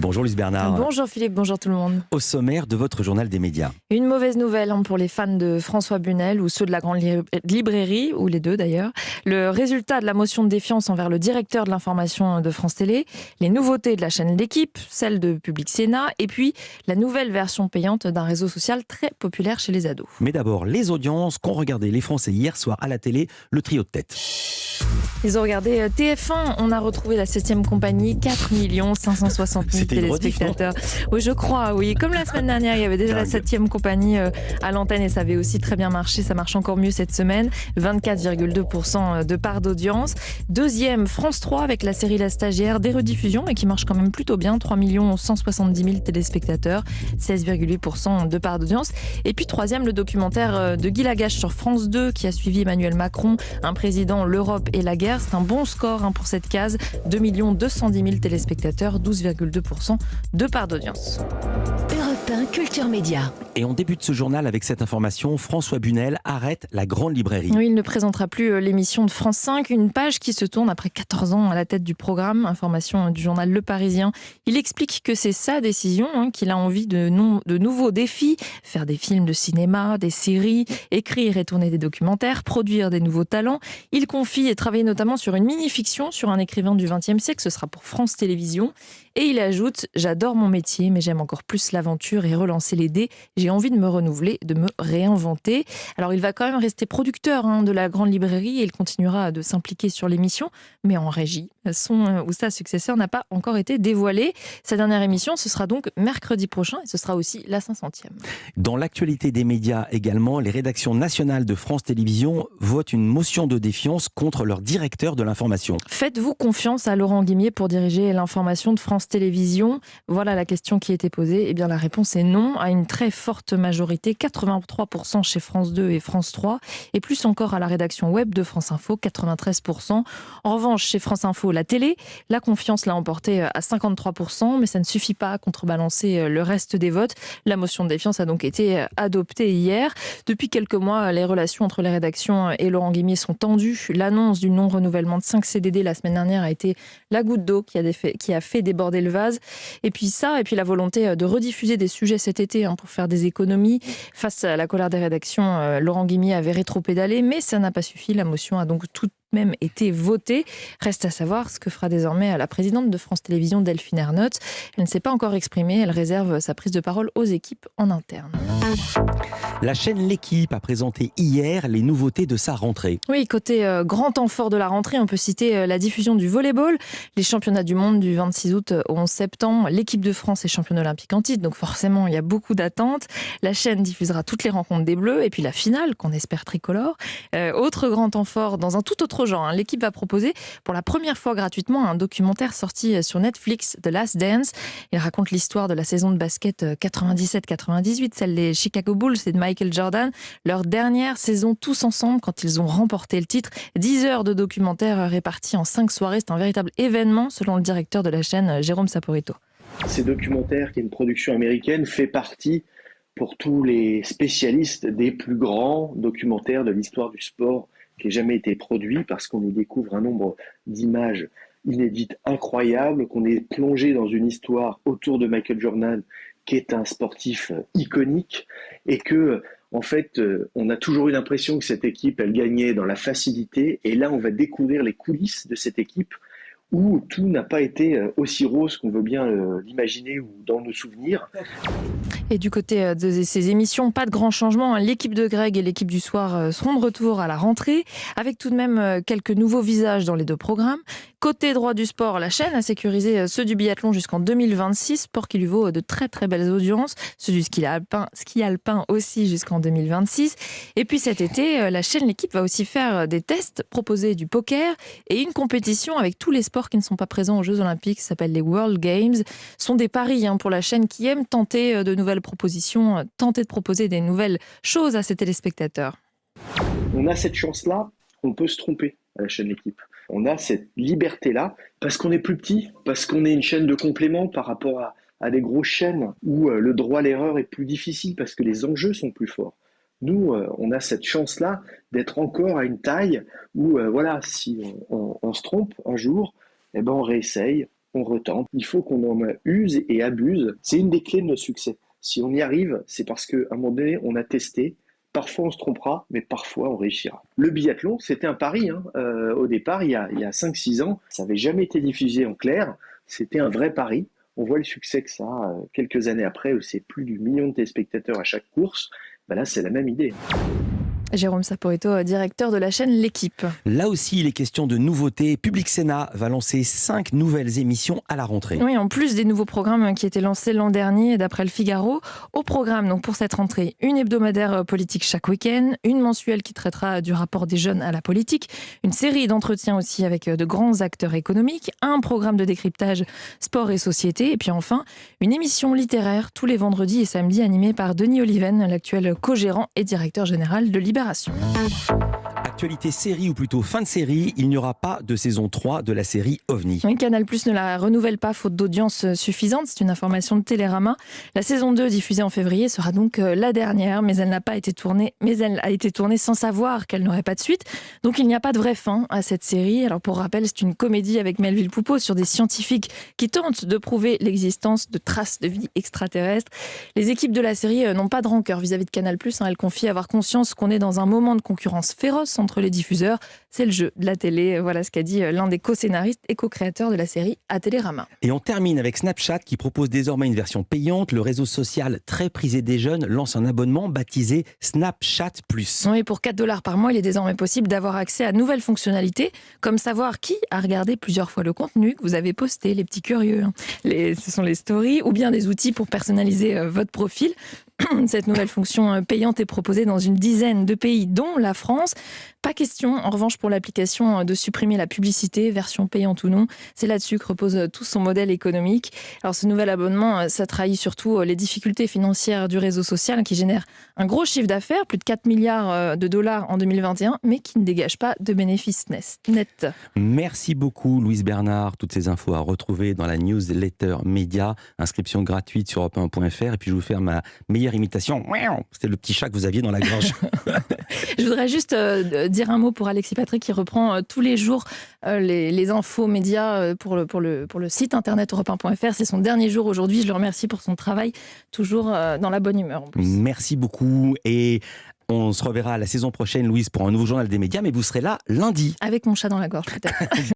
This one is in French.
Bonjour Luce Bernard. Bonjour Philippe, bonjour tout le monde. Au sommaire de votre journal des médias. Une mauvaise nouvelle pour les fans de François Bunel ou ceux de la grande librairie, ou les deux d'ailleurs. Le résultat de la motion de défiance envers le directeur de l'information de France Télé, les nouveautés de la chaîne L'Équipe, celle de Public Sénat, et puis la nouvelle version payante d'un réseau social très populaire chez les ados. Mais d'abord, les audiences qu'ont regardé les Français hier soir à la télé, le trio de tête. Ils ont regardé TF1, on a retrouvé la 7e compagnie, 4 560 000 téléspectateurs. Oui, je crois, oui. Comme la semaine dernière, il y avait déjà la 7e compagnie à l'antenne et ça avait aussi très bien marché. Ça marche encore mieux cette semaine. 24,2% de part d'audience. Deuxième, France 3 avec la série La Stagiaire, des rediffusions, mais qui marche quand même plutôt bien. 3 170 000 téléspectateurs, 16,8% de part d'audience. Et puis troisième, le documentaire de Guy Lagache sur France 2 qui a suivi Emmanuel Macron, un président, l'Europe et la guerre. C'est un bon score pour cette case. 2 210 000 téléspectateurs, 12,2% de part d'audience. Europe 1 Culture Média. Et on débute ce journal avec cette information. François Bunel arrête la grande librairie. Oui, il ne présentera plus l'émission de France 5. Une page qui se tourne après 14 ans à la tête du programme. Information du journal Le Parisien. Il explique que c'est sa décision, qu'il a envie de nouveaux défis. Faire des films de cinéma, des séries, écrire et tourner des documentaires, produire des nouveaux talents. Il confie et travaille notamment sur une mini-fiction sur un écrivain du XXe siècle. Ce sera pour France Télévisions. Et il ajoute « J'adore mon métier, mais j'aime encore plus l'aventure et relancer les dés. J'ai envie de me renouveler, de me réinventer. » Alors il va quand même rester producteur de la grande librairie et il continuera de s'impliquer sur l'émission, mais en régie. Son ou sa successeur n'a pas encore été dévoilé. Sa dernière émission, ce sera donc mercredi prochain et ce sera aussi la 500e. Dans l'actualité des médias également, les rédactions nationales de France Télévisions votent une motion de défiance contre leur directeur de l'information. Faites-vous confiance à Laurent Guimier pour diriger l'information de France Télévisions? Voilà la question qui a été posée. Eh bien, la réponse est non, à une très forte majorité, 83% chez France 2 et France 3, et plus encore à la rédaction web de France Info, 93%. En revanche, chez France Info, la télé, la confiance l'a emporté à 53%, mais ça ne suffit pas à contrebalancer le reste des votes. La motion de défiance a donc été adoptée hier. Depuis quelques mois, les relations entre les rédactions et Laurent Guimier sont tendues. L'annonce du non-renouvellement de 5 CDD la semaine dernière a été la goutte d'eau qui a fait déborder le vase. Et puis la volonté de rediffuser des sujets cet été pour faire des économies. Face à la colère des rédactions, Laurent Guimier avait rétro-pédalé, mais ça n'a pas suffi. La motion a donc tout même été votée. Reste à savoir ce que fera désormais la présidente de France Télévisions, Delphine Ernotte. Elle ne s'est pas encore exprimée. Elle réserve sa prise de parole aux équipes en interne. La chaîne L'Équipe a présenté hier les nouveautés de sa rentrée. Oui, côté grand temps fort de la rentrée, on peut citer la diffusion du volleyball, les championnats du monde du 26 août au 11 septembre, l'équipe de France est championne olympique en titre, donc forcément il y a beaucoup d'attentes. La chaîne diffusera toutes les rencontres des Bleus et puis la finale qu'on espère tricolore. Autre grand temps fort dans un tout autre genre, L'Équipe va proposer pour la première fois gratuitement un documentaire sorti sur Netflix, The Last Dance. Il raconte l'histoire de la saison de basket 97-98, celle des Chicago Bulls et de Michael Jordan, leur dernière saison tous ensemble quand ils ont remporté le titre. 10 heures de documentaire répartis en 5 soirées, c'est un véritable événement selon le directeur de la chaîne, Jérôme Saporito. Ces documentaires, qui est une production américaine, fait partie pour tous les spécialistes des plus grands documentaires de l'histoire du sport qui ait jamais été produit, parce qu'on y découvre un nombre d'images inédites incroyables, qu'on est plongé dans une histoire autour de Michael Jordan, qui est un sportif iconique, et que, en fait, on a toujours eu l'impression que cette équipe, elle gagnait dans la facilité, et là, on va découvrir les coulisses de cette équipe, où tout n'a pas été aussi rose qu'on veut bien l'imaginer ou dans nos souvenirs. Et du côté de ces émissions, pas de grands changements. L'équipe de Greg et l'équipe du soir seront de retour à la rentrée, avec tout de même quelques nouveaux visages dans les deux programmes. Côté droit du sport, la chaîne a sécurisé ceux du biathlon jusqu'en 2026, sport qui lui vaut de très très belles audiences. Ceux du ski alpin aussi jusqu'en 2026. Et puis cet été, la chaîne L'Équipe va aussi faire des tests, proposer du poker et une compétition avec tous les sports qui ne sont pas présents aux Jeux Olympiques, ça s'appelle les World Games. Ce sont des paris pour la chaîne qui aime tenter de nouvelles propositions, tenter de proposer des nouvelles choses à ses téléspectateurs. On a cette chance-là, on peut se tromper à la chaîne L'Équipe. On a cette liberté-là parce qu'on est plus petit, parce qu'on est une chaîne de complément par rapport à des grosses chaînes où le droit à l'erreur est plus difficile parce que les enjeux sont plus forts. Nous, on a cette chance-là d'être encore à une taille où, si on se trompe un jour, on réessaye, on retente. Il faut qu'on en use et abuse. C'est une des clés de notre succès. Si on y arrive, c'est parce qu'à un moment donné, on a testé. Parfois, on se trompera, mais parfois, on réussira. Le biathlon, c'était un pari. Au départ, il y a 5-6 ans, ça n'avait jamais été diffusé en clair. C'était un vrai pari. On voit le succès que ça a quelques années après, où c'est plus du million de téléspectateurs à chaque course. Ben là, c'est la même idée. Jérôme Saporito, directeur de la chaîne L'Équipe. Là aussi, il est question de nouveautés. Public Sénat va lancer 5 nouvelles émissions à la rentrée. Oui, en plus des nouveaux programmes qui étaient lancés l'an dernier, d'après le Figaro. Au programme, donc pour cette rentrée, une hebdomadaire politique chaque week-end, une mensuelle qui traitera du rapport des jeunes à la politique, une série d'entretiens aussi avec de grands acteurs économiques, un programme de décryptage sport et société, et puis enfin, une émission littéraire tous les vendredis et samedis animée par Denis Oliven, l'actuel co-gérant et directeur général de Libération. Actualité série ou plutôt fin de série, il n'y aura pas de saison 3 de la série OVNI. Oui, Canal+ ne la renouvelle pas faute d'audience suffisante, c'est une information de Télérama. La saison 2 diffusée en février sera donc la dernière, mais elle a été tournée sans savoir qu'elle n'aurait pas de suite. Donc il n'y a pas de vraie fin à cette série. Alors pour rappel, c'est une comédie avec Melville Poupeau sur des scientifiques qui tentent de prouver l'existence de traces de vie extraterrestre. Les équipes de la série n'ont pas de rancœur vis-à-vis de Canal+. Elles confient avoir conscience qu'on est dans un moment de concurrence féroce entre les diffuseurs. C'est le jeu de la télé. Voilà ce qu'a dit l'un des co-scénaristes et co-créateurs de la série à Télérama. Et on termine avec Snapchat qui propose désormais une version payante. Le réseau social très prisé des jeunes lance un abonnement baptisé Snapchat Plus. Oui, pour 4 $ par mois, il est désormais possible d'avoir accès à de nouvelles fonctionnalités, comme savoir qui a regardé plusieurs fois le contenu que vous avez posté, les petits curieux. Ce sont les stories, ou bien des outils pour personnaliser votre profil. Cette nouvelle fonction payante est proposée dans une dizaine de pays, dont la France. Pas question, en revanche, pour l'application de supprimer la publicité, version payante ou non. C'est là-dessus que repose tout son modèle économique. Alors, ce nouvel abonnement, ça trahit surtout les difficultés financières du réseau social qui génère un gros chiffre d'affaires, plus de 4 milliards de dollars en 2021, mais qui ne dégage pas de bénéfices nets. Merci beaucoup, Louise Bernard. Toutes ces infos à retrouver dans la newsletter média. Inscription gratuite sur europe1.fr. Et puis, je vais vous faire ma meilleure imitation. C'était le petit chat que vous aviez dans la gorge. Je voudrais juste dire un mot pour Alexis Patrick qui reprend tous les jours les infos médias pour le site internet europe1.fr. C'est son dernier jour aujourd'hui. Je le remercie pour son travail, toujours dans la bonne humeur. En plus. Merci beaucoup et on se reverra la saison prochaine, Louise, pour un nouveau journal des médias, mais vous serez là lundi. Avec mon chat dans la gorge, peut-être.